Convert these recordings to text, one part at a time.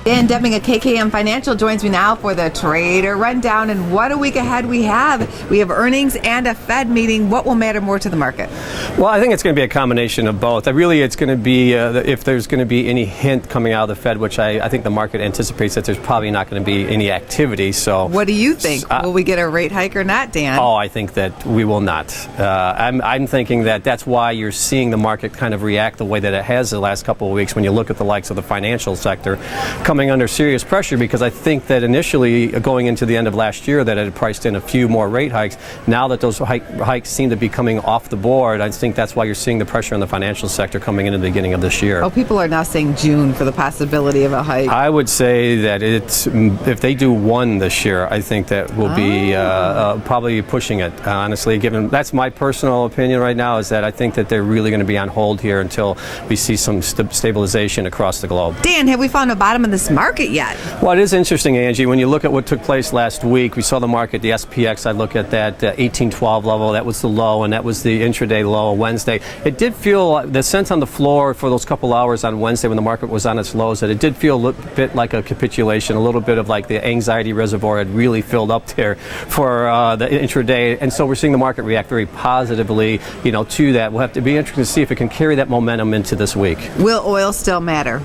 Dan Deming of KKM Financial joins me now for the Trader Rundown. And what a week ahead we have. We have earnings and a Fed meeting. What will matter more to the market? Well, I think it's going to be a combination of both. Really, it's going to be, if there's going to be any hint coming out of the Fed, which I think the market anticipates that there's probably not going to be any activity. So, what do you think? Will we get a rate hike or not, Dan? Oh, I think that we will not. I'm thinking that that's why you're seeing the market kind of react the way that it has the last couple of weeks when you look at the likes of the financial sector coming under serious pressure, because I think that initially going into the end of last year that it had priced in a few more rate hikes. Now that those hikes seem to be coming off the board, I think that's why you're seeing the pressure in the financial sector coming in the beginning of this year. Oh, people are now saying June for the possibility of a hike. I would say that if they do one this year, I think that will be probably pushing it, honestly, given that's my personal opinion right now, is that I think that they're really going to be on hold here until we see some stabilization across the globe. Dan, have we found a bottom in this market yet? Well, it is interesting, Angie. When you look at what took place last week, we saw the market, the SPX, I look at that 1812 level, that was the low, and that was the intraday low Wednesday. It did feel, the sense on the floor for those couple hours on Wednesday when the market was on its lows, that it did feel a bit like a capitulation, a little bit of like the anxiety reservoir had really filled up there for the intraday, and so we're seeing the market react very positively, to that. We'll have to be interested to see if it can carry that momentum into this week. Will oil still matter?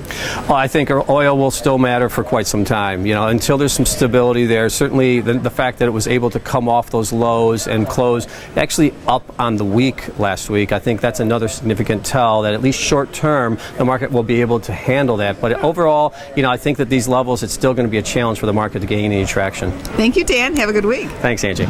I think oil will still matter for quite some time, until there's some stability there. Certainly the fact that it was able to come off those lows and close actually up on the week last week, I think that's another significant tell that at least short term the market will be able to handle that. But overall, I think that these levels, it's still going to be a challenge for the market to gain any traction. Thank you, Dan. Have a good week. Thanks, Angie.